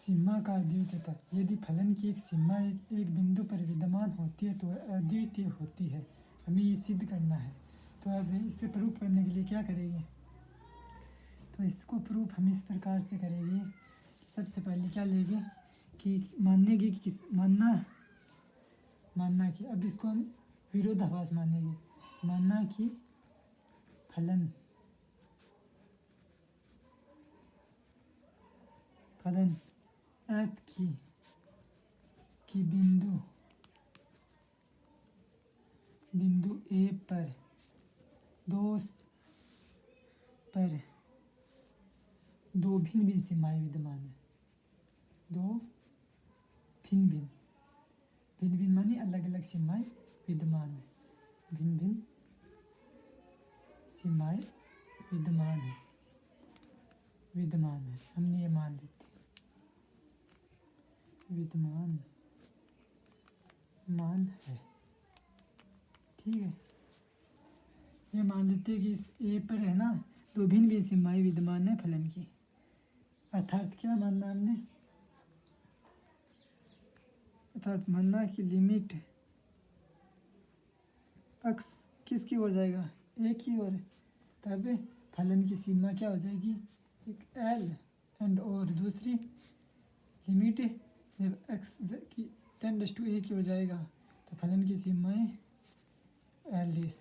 सीमा का अद्वितीयता। यदि फलन की एक सीमा एक बिंदु पर विद्यमान होती है तो वह अद्वितीय होती है। हमें ये सिद्ध करना है। तो अब इसे प्रूफ करने के लिए क्या करेंगे? तो इसको प्रूफ हम इस प्रकार से करेंगे। सबसे पहले क्या लेंगे कि मानना कि अब इसको हम विरोधाभास मानेंगे। मानना कि फलन f की बिंदु A पर दो भिन्न सीमाएं विद्यमान है। दो भिन्न मानी अलग अलग सीमाएं विद्यमान है। भिन्न सीमाएं विद्यमान है। हमने ये मान लेते विद्यमान है। ठीक है, ये मान लेते हैं कि इस ए पर है ना दो भिन्न सीमाएं विद्यमान है फलन की। अर्थात क्या मानना हमने? अर्थात मानना कि लिमिट x किसकी ओर जाएगा? ए की ओर। तब फलन की सीमा क्या हो जाएगी? एक l एंड और दूसरी लिमिट जब x की टेंड्स टू ए की ओर जाएगा तो फलन की सीमाएं l डैश।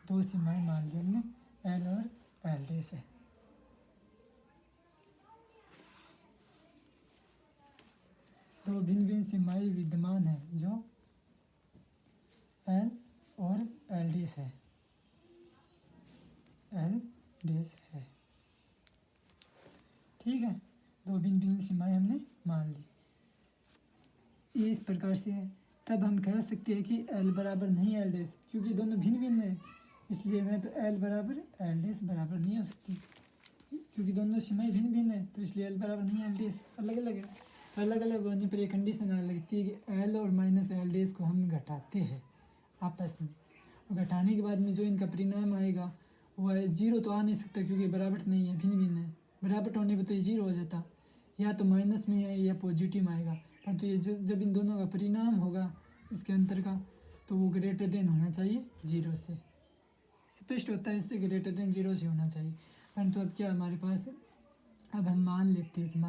दो सीमाएं मान ली हमने l और l डैश है। दो भिन्न सीमाएं विद्यमान है जो l और l डैश है। ठीक है, दो भिन्न सीमाएं हमने मान ली। ये इस प्रकार से है। तब हम कह सकते हैं कि l बराबर नहीं l डैश, क्योंकि दोनों भिन्न है। इसलिए मैं तो l बराबर l डैश बराबर नहीं हो सकती, क्योंकि दोनों सीमाएं भिन्न है। तो इसलिए l बराबर नहीं l डैश, अलग अलग है। तो अलग अलग होने पर एक कंडीशन आ लगती है कि l और माइनस l डैश को हम घटाते हैं आपस में। और घटाने के बाद में जो इनका परिणाम आएगा वह जीरो तो आ नहीं सकता, क्योंकि बराबर नहीं है, भिन्न है। बराबर होने पर तो ये जीरो हो जाता, या तो माइनस में है या पॉजिटिव में आएगा। परंतु ये जब इन दोनों का परिणाम होगा इसके अंतर का, तो वो ग्रेटर देन होना चाहिए जीरो से। स्पष्ट होता है, इससे ग्रेटर देन जीरो से होना चाहिए। परंतु अब क्या हमारे पास, अब हम मान लेते हैं कि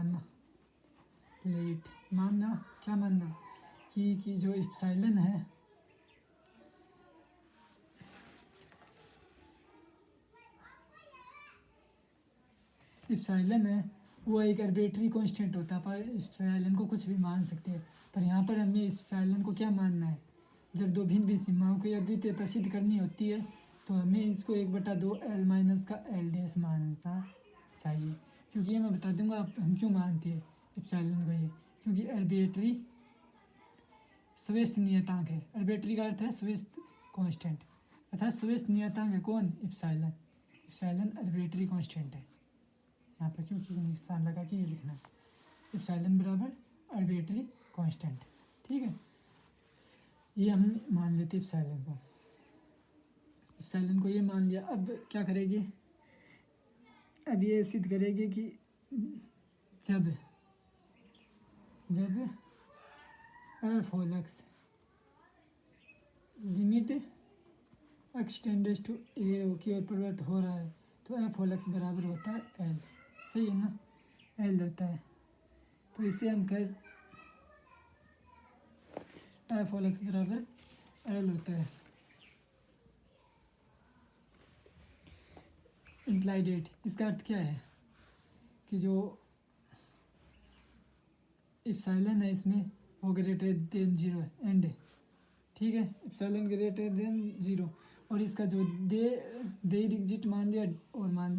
क्या मानना कि जो इप्सिलॉन है वो एक आर्बिट्रेरी कांस्टेंट होता है। पर इप्सिलॉन को कुछ भी मान सकते हैं। पर यहाँ पर हमें इप्सिलॉन को क्या मानना है? जब दो भिन्न सीमाओं की अद्वितीयता सिद्ध करनी होती है तो हमें इसको 1/2 l माइनस का l डैश मानना चाहिए। क्योंकि ये मैं बता दूंगा आप हम क्यों मानते हैं इप्सिलॉन को। ये क्योंकि आर्बिट्रेरी स्वस्थ नियतांक है। आर्बिट्रेरी का अर्थ है स्वस्थ कांस्टेंट, अर्थात स्वस्थ नियतांक है कौन? इप्सिलॉन आर्बिट्रेरी कांस्टेंट है। यहाँ पर क्योंकि निशान लगा के ये लिखना है इप्सिलॉन बराबर आर्बिट्रेरी कांस्टेंट। ठीक है, ये हम मान लेते इप्सिलॉन को ये मान लिया। अब क्या करेंगे? अब ये सिद्ध करेंगे कि जब f whole x limit x tends to a की ओर परिवर्तित हो रहा है तो f होल x बराबर होता है l। सही है ना, l होता है। तो इसे हम f होल x बराबर l होता है। इम्प्लाइड एट, इसका अर्थ क्या है कि जो इप्सिलॉन है इसमें वो ग्रेटर देन जीरो है, एंड है। ठीक है, इप्सिलॉन ग्रेटर देन जीरो। और इसका जो देर एग्जिट मान लिया।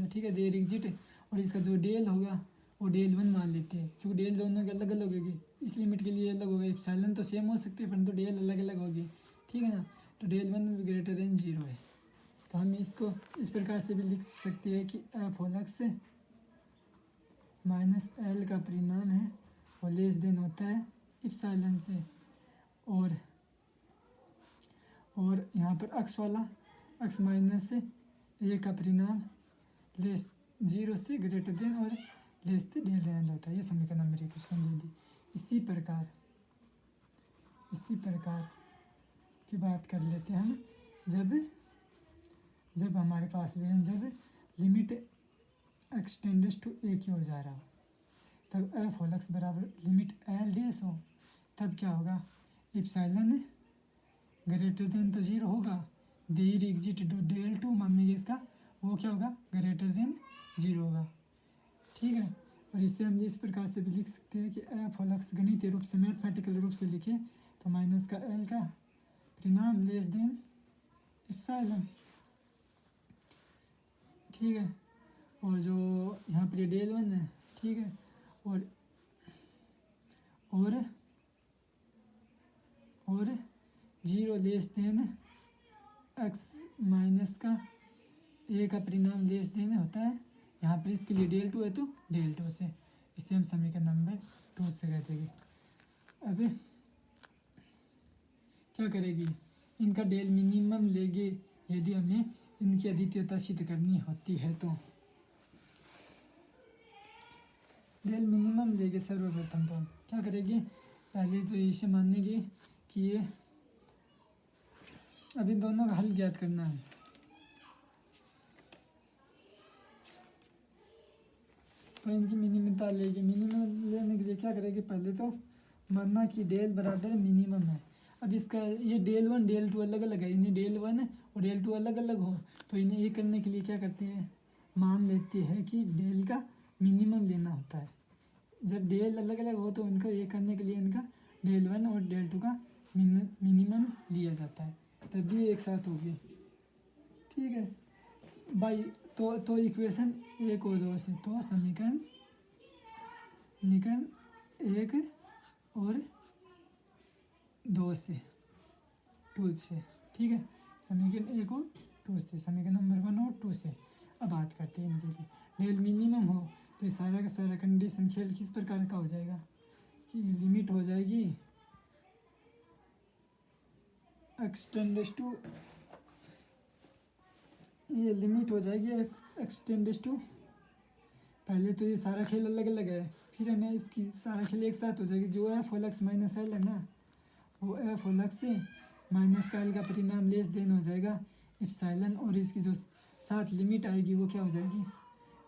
ठीक है, देर एग्जिट। और इसका जो डेल होगा वो डेल 1 मान लेते हैं, क्योंकि डेल दोनों के अलग अलग होगी। इस लिमिट के लिए अलग होगा। इप्सिलॉन तो सेम हो सकती है परंतु डेल अलग अलग होगी। ठीक है ना, तो डेल 1 ग्रेटर देन जीरो है। तो हम इसको इस प्रकार से भी लिख सकते हैं कि f whole x minus l का परिणाम है वो लेस देन होता है इप्सिलॉन से। और यहाँ पर x वाला x माइनस a का परिणाम लेस जीरो से ग्रेटर देन और लेस डेल एल होता है। ये समीकरण नंबर 1 क्वेश्चन दे दी। इसी प्रकार की बात कर लेते हैं हम जब हमारे पास जब लिमिट एक्सटेंड्स टू ए की हो जा रहा हो, तब एफ होल एक्स बराबर लिमिट एल डैश हो, तब क्या होगा, इप्सिलॉन ग्रेटर देन तो 0 होगा, देर एग्जिट डेल टू मानेंगे इसका, वो क्या होगा, ग्रेटर देन 0 होगा। ठीक है, और इसे हम इस प्रकार से भी लिख सकते हैं कि एफ होल एक्स गणितीय रूप से, मैथमेटिकल रूप से लिखें तो माइनस का एल का परिणाम लेस देन इप्सिलॉन। ठीक है, और जो यहाँ पर डेल वन है, ठीक है, और 0 लेस देन एक्स माइनस का ए का परिणाम लेस देन होता है। यहाँ पर इसके लिए डेल 2 है तो डेल 2 से, इसे हम समीकरण नंबर 2 से कह देंगे। अब क्या करेगी, इनका डेल मिनिमम लेंगे यदि हमें इनकी अद्वितीयता सिद्ध करनी होती है तो। डेल मिनिमम लेंगे सर्वप्रथम तो हम क्या करेंगे, पहले तो इसे मानेंगे कि ये, अभी दोनों का हल ज्ञात करना है। तो इनकी मिनिमता लेगी, मिनिमम लेने के लिए क्या करेंगे, पहले तो मानना कि डेल बराबर मिनिमम है। अब इसका ये डेल 1 डेल 2 अलग अलग है, इन्हें डेल 1 और डेल 2 अलग अलग हो तो इन्हें ये करने के लिए क्या करते हैं, मान लेते हैं कि डेल का मिनिमम लेना होता है। जब डेल अलग अलग हो तो इनको ये करने के लिए इनका डेल 1 और डेल 2 का मिनिमम लिया जाता है, तभी एक साथ होगी। ठीक है भाई, तो इक्वेशन 1 और 2 से, तो समीकरण 1 और 2 से 2 से, ठीक है, समीकरण 1 और 2 से, समीकरण नंबर 1 और 2 से। अब बात करते हैं इनके लिए, डेल मिनिमम हो तो ये सारा का सारा कंडीशन खेल किस प्रकार का हो जाएगा कि लिमिट हो जाएगी एक्सटेंड्स टू, ये लिमिट हो जाएगी एक्सटेंड्स टू, पहले तो ये सारा खेल अलग अलग है, फिर है ना इसकी सारा खेल एक साथ हो जाएगी। जो f whole x minus l है ना, वो एफ होल एक्स से माइनस का एल का परिणाम लेस देन हो जाएगा इप्सिलॉन, और इसकी जो साथ लिमिट आएगी वो क्या हो जाएगी,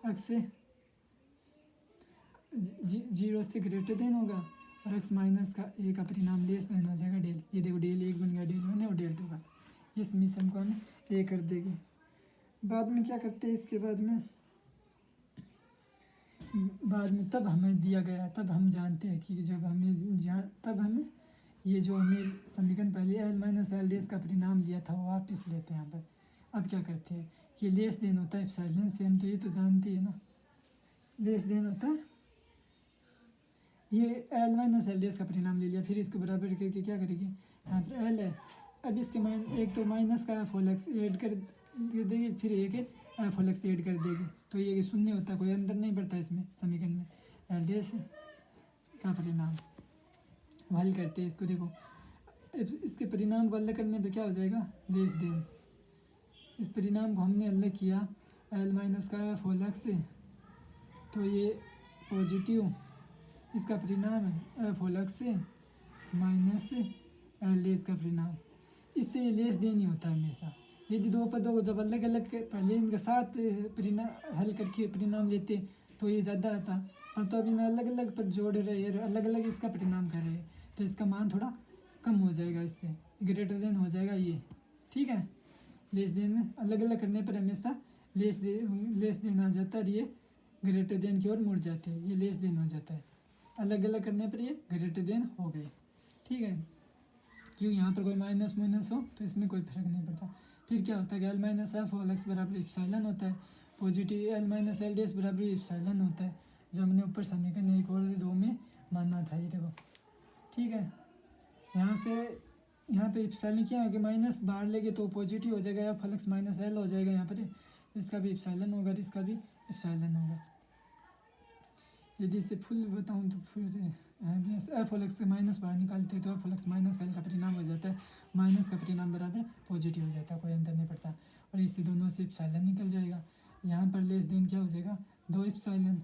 एक्स से 0 से ग्रेटर देन होगा, और एक्स माइनस का ए का परिणाम लेस देन हो जाएगा डेल। ये देखो डेल 1 बन गया, डेल 1 है और डेल 2 का, इस मिशन को हम ए कर देंगे। बाद में क्या करते हैं, इसके बाद में तब हमें दिया गया, तब हम जानते हैं कि जब हमें तब हमें ये जो हमें समीकरण पहले एल माइनस एल डेस का परिणाम दिया था वो वापस लेते हैं यहाँ पर। अब क्या करते हैं कि लेस देन होता है इप्सिलॉन से, हम तो ये तो जानते हैं ना, लेस देन होता है, ये एल माइनस एल डेस का परिणाम ले लिया, फिर इसको बराबर करके क्या करेगी, यहाँ पर एल है, अब इसके एक तो माइनस का एफ होल एक्स ऐड कर देगी, फिर एक एफ होल एक्स ऐड कर देगी, तो ये शून्य होता है, कोई अंतर नहीं पड़ता इसमें समीकरण में। एल डेस का परिणाम हल करते हैं इसको, देखो इसके परिणाम को अलग करने पे क्या हो जाएगा, लेस देन, इस परिणाम को हमने अलग किया एल माइनस का एफ होल एक्स से, तो ये पॉजिटिव इसका परिणाम है एफ होल एक्स से माइनस एल डेस का परिणाम, इससे ये लेस देन ही होता है हमेशा। यदि दो पदों को जब अलग अलग पहले इनके साथ परिणाम हल करके परिणाम लेते तो ये ज़्यादा आता, और तो अब इन अलग अलग पद जोड़ रहे हैं, अलग अलग इसका परिणाम कर रहे हैं, तो इसका मान थोड़ा कम हो जाएगा, इससे ग्रेटर देन हो जाएगा ये। ठीक है, लेस देन में अलग अलग करने पर हमेशा लेस देन आ जाता है, ये ग्रेटर देन की ओर मुड़ जाते हैं, ये लेस देन हो जाता है, अलग अलग करने पर ये ग्रेटर देन हो गए। ठीक है, क्यों यहाँ पर कोई माइनस माइनस हो तो इसमें कोई फर्क नहीं पड़ता। फिर क्या होता है कि l minus f whole x बराबर इप्सिलॉन होता है, पॉजिटिव एल माइनस एल डेस बराबर इप्सिलॉन होता है, जो हमने ऊपर समीकरण 1 और 2 में मानना था, ये देखो। ठीक है, यहाँ पे इप्सिलॉन क्या है कि माइनस बाहर लेंगे तो पॉजिटिव हो जाएगा, f whole x minus l हो जाएगा, यहाँ पर इसका भी इप्सिलॉन होगा, इसका भी इप्सिलॉन होगा। यदि इसे फुल बताऊँ तो फिर एफ होल एक्स से माइनस बाहर निकालते हैं तो f whole x minus l का परिणाम हो जाता है, माइनस का परिणाम बराबर पॉजिटिव हो जाता है, कोई अंतर नहीं पड़ता, और इससे दोनों से इप्सिलॉन निकल जाएगा। यहाँ पर लेस देन क्या हो जाएगा, 2 इप्सिलॉन,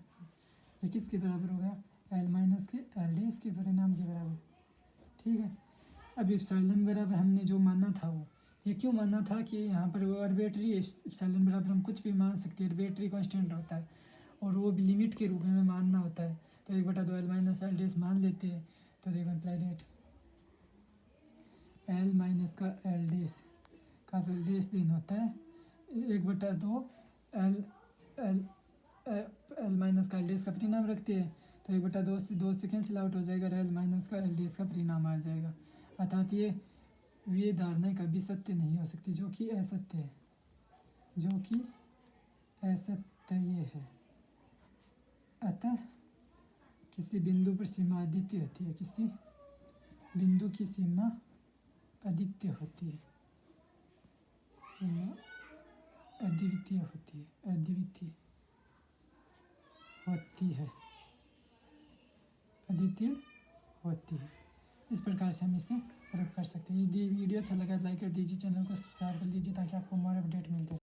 ये किसके बराबर हो गया, एल माइनस के एल डेस के परिणाम के बराबर। ठीक है, अब इप्सिलॉन बराबर हमने जो माना था वो, ये क्यों माना था कि यहाँ पर वो आर्बिट्री इप्सिलॉन बराबर हम कुछ भी मान सकते हैं, आर्बिट्री कांस्टेंट होता है और वो भी लिमिट के रूप में मानना होता है। तो 1/2 एल माइनस एल डेस मान लेते हैं। तो देखो अप्लाई डेट एल माइनस का एल डेस का एल डेस दिन होता है 1/2 एल एल एल माइनस का एल डेस का परिणाम रखते हैं। तो 1/2 से 2 से कैंसिल आउट हो जाएगा, एल माइनस का एल डेस का परिणाम आ जाएगा। अर्थात ये धारणा कभी सत्य नहीं हो सकती, जो कि असत्य है, जो कि असत्य है। अतः किसी बिंदु पर सीमा अद्वितीय होती है, किसी बिंदु की सीमा अद्वितीय होती है, सीमा अद्वितीय होती है, अद्वितीय होती है, अद्वितीय होती है। इस प्रकार से हम इसे प्रूव कर सकते हैं। यदि वीडियो अच्छा लगा तो लाइक कर दीजिए, चैनल को सब्सक्राइब कर लीजिए ताकि आपको हमारे अपडेट मिलते रहे।